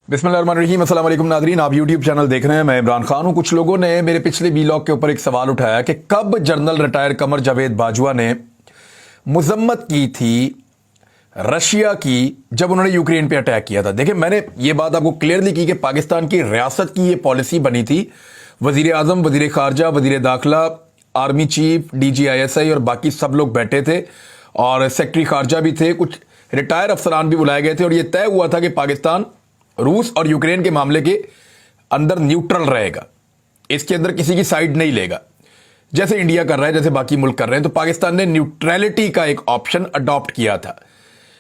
बिस्मिल्लाहिर्रहमानिर्रहीम, अस्सलाम वालेकुम नाज़रीन। आप यूट्यूब चैनल देख रहे हैं, मैं इमरान खान हूं। कुछ लोगों ने मेरे पिछले वीलॉग के ऊपर एक सवाल उठाया कि कब जनरल रिटायर कमर जावेद बाजवा ने मजम्मत की थी रशिया की जब उन्होंने यूक्रेन पे अटैक किया था। देखिए, मैंने ये बात आपको क्लियरली की कि पाकिस्तान की रियासत की ये पॉलिसी बनी थी। वजीर आजम, वजीर खारजा, वजीर दाखिला, आर्मी चीफ, DGISI और बाकी सब लोग बैठे थे और सेक्रेटरी खारजा भी थे, कुछ रिटायर अफसरान भी बुलाए गए थे और यह तय हुआ था कि पाकिस्तान रूस और यूक्रेन के मामले के अंदर न्यूट्रल रहेगा, इसके अंदर किसी की साइड नहीं लेगा, जैसे इंडिया कर रहा है, जैसे बाकी मुल्क कर रहे हैं। तो पाकिस्तान ने न्यूट्रलिटी का एक ऑप्शन अडॉप्ट किया था,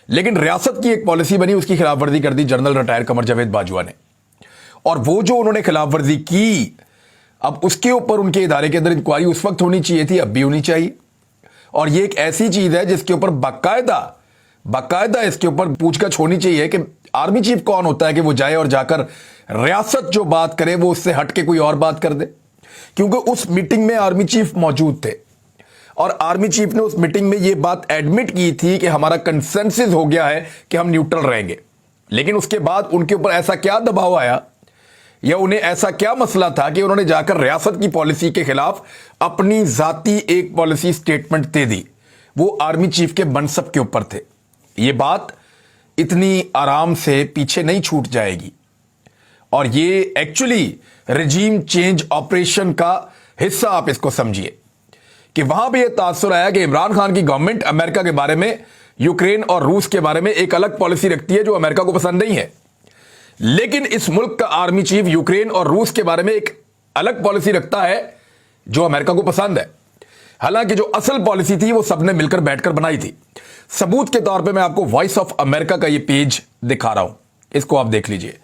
लेकिन रियासत की एक पॉलिसी बनी, उसकी खिलाफवर्जी कर दी जनरल रिटायर कमर जावेद बाजवा ने। और वो जो उन्होंने खिलाफवर्जी की, अब उसके ऊपर उनके इदारे के अंदर इंक्वायरी उस वक्त होनी चाहिए थी, अब भी होनी चाहिए। और ये एक ऐसी चीज है जिसके ऊपर बाकायदा इसके ऊपर पूछताछ होनी चाहिए कि आर्मी चीफ कौन होता है कि वो जाए और जाकर रियासत जो बात करे वो उससे हट के कोई और बात कर दे। क्योंकि उस मीटिंग में आर्मी चीफ मौजूद थे और आर्मी चीफ ने उस मीटिंग में ये बात एडमिट की थी कि हमारा कंसेंसस हो गया है कि हम न्यूट्रल रहेंगे। लेकिन उसके बाद उनके ऊपर ऐसा क्या दबाव आया या उन्हें ऐसा क्या मसला था कि उन्होंने जाकर रियासत की पॉलिसी के खिलाफ अपनी जाती एक पॉलिसी स्टेटमेंट दे दी। वो आर्मी चीफ के मनसब के ऊपर थे। ये बात इतनी आराम से पीछे नहीं छूट जाएगी और ये एक्चुअली रेजीम चेंज ऑपरेशन का हिस्सा आप इसको समझिए कि वहां भी यह तासुर आया कि इमरान खान की गवर्नमेंट अमेरिका के बारे में, यूक्रेन और रूस के बारे में एक अलग पॉलिसी रखती है जो अमेरिका को पसंद नहीं है। लेकिन इस मुल्क का आर्मी चीफ यूक्रेन और रूस के बारे में एक अलग पॉलिसी रखता है जो अमेरिका को पसंद है। हालांकि जो असल पॉलिसी थी वो सबने मिलकर बैठकर बनाई थी। सबूत के तौर पे मैं आपको वॉइस ऑफ अमेरिका का ये पेज दिखा रहा हूं, इसको आप देख लीजिए।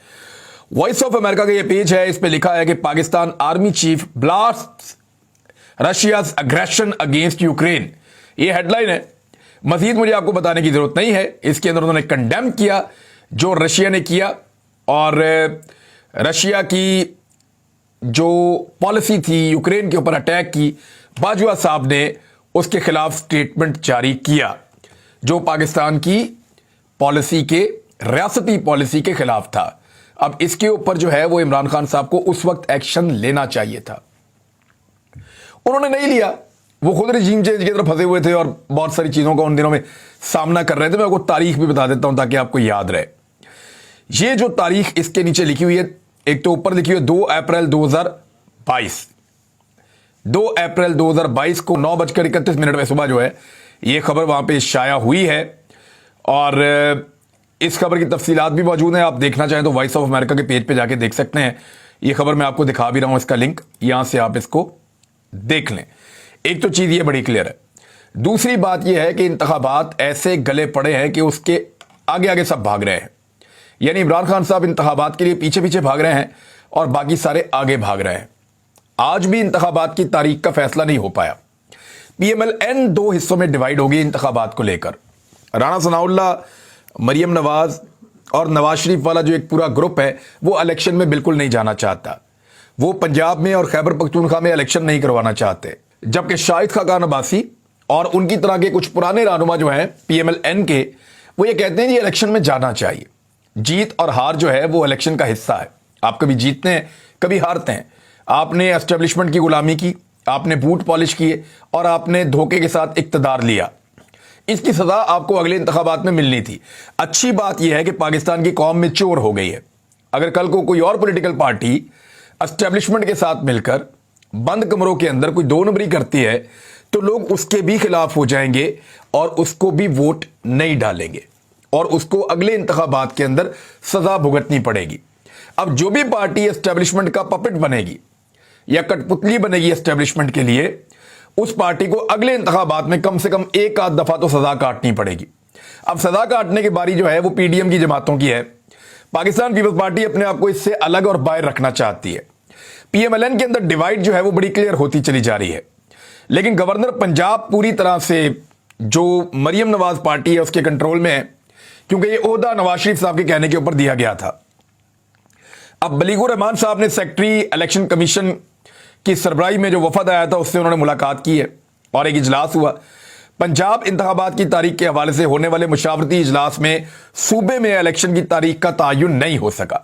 वॉइस ऑफ अमेरिका का ये पेज है, इस पे लिखा है कि Pakistan army chief blasts Russia's aggression against Ukraine. ये हेडलाइन है, मजीद मुझे आपको बताने की जरूरत नहीं है। इसके अंदर उन्होंने कंडेम किया जो रशिया ने किया और रशिया की जो पॉलिसी थी यूक्रेन के ऊपर अटैक की, बाजवा साहब ने उसके खिलाफ स्टेटमेंट जारी किया जो पाकिस्तान की पॉलिसी के, रियासती पॉलिसी के खिलाफ था। अब इसके ऊपर जो है वो इमरान खान साहब को उस वक्त एक्शन लेना चाहिए था, उन्होंने नहीं लिया। वो खुद रेजीम चेंज की तरफ फंसे हुए थे और बहुत सारी चीजों का उन दिनों में सामना कर रहे थे। मैं आपको तारीख भी बता देता हूं ताकि आपको याद रहे। ये जो तारीख इसके नीचे लिखी हुई है, एक तो ऊपर लिखी हुई है 2 अप्रैल 2022। 2 अप्रैल 2022 को 9:31 में सुबह जो है ये खबर वहां पे शाया हुई है और इस खबर की तफसीलात भी मौजूद हैं। आप देखना चाहें तो वॉइस ऑफ अमेरिका के पेज पे जाके देख सकते हैं। ये खबर मैं आपको दिखा भी रहा हूं, इसका लिंक यहां से आप इसको देख लें। एक तो चीज ये बड़ी क्लियर है। दूसरी बात यह है कि इंतखाबात ऐसे गले पड़े हैं कि उसके आगे आगे सब भाग रहे हैं। यानी इमरान खान साहब इंतखाबात के लिए पीछे पीछे भाग रहे हैं और बाकी सारे आगे भाग रहे हैं। आज भी इंतखाबात की तारीख का फैसला नहीं हो पाया। PMLN 2 हिस्सों में डिवाइड होगी इंतखाबात को लेकर। राणा सनाउल्लाह, मरियम नवाज और नवाज शरीफ वाला जो एक पूरा ग्रुप है वो इलेक्शन में बिल्कुल नहीं जाना चाहता। वो पंजाब में और खैबर पख्तूनख्वा में इलेक्शन नहीं करवाना चाहते, जबकि शाहिद खाकान अब्बासी और उनकी तरह के कुछ पुराने रहनुमा जो हैं PMLN के, वो ये कहते हैं कि इलेक्शन में जाना चाहिए। जीत और हार जो है वो इलेक्शन का हिस्सा है। आप कभी जीतते हैं, कभी हारते हैं। आपने एस्टेब्लिशमेंट की गुलामी की, आपने बूट पॉलिश किए और आपने धोखे के साथ इक्तदार लिया। इसकी सजा आपको अगले इंतखाबात में मिलनी थी। अच्छी बात यह है कि पाकिस्तान की कौम में चोर हो गई है। अगर कल को कोई और पॉलिटिकल पार्टी एस्टेब्लिशमेंट के साथ मिलकर बंद कमरों के अंदर कोई 2 नंबरी करती है तो लोग उसके भी खिलाफ हो जाएंगे और उसको भी वोट नहीं डालेंगे और उसको अगले इंतखाबात के अंदर सजा भुगतनी पड़ेगी। अब जो भी पार्टी एस्टेब्लिशमेंट का पपेट बनेगी या कठपुतली बनेगी एस्टेब्लिशमेंट के लिए, उस पार्टी को अगले इंतखाबात में कम से कम एक आध दफा तो सजा काटनी पड़ेगी। अब सजा काटने की बारी जो है वो PDM की जमातों की है। पाकिस्तान पीपल्स पार्टी अपने आप को इससे अलग और बाहर रखना चाहती है। PMLN के अंदर डिवाइड जो है वो बड़ी क्लियर होती चली जा रही है। लेकिन गवर्नर पंजाब पूरी तरह से जो मरियम नवाज पार्टी है उसके कंट्रोल में है, क्योंकि ये ओहदा नवाज शरीफ साहब के कहने के ऊपर दिया गया था। अब बलीगुर रहमान साहब ने सेक्रेटरी इलेक्शन कमीशन की सरबराही में जो वफद आया था उससे उन्होंने मुलाकात की है और एक इजलास हुआ। पंजाब इंतखाबात की तारीख के हवाले से होने वाले मुशावरती इजलास में सूबे में इलेक्शन की तारीख का तयन नहीं हो सका।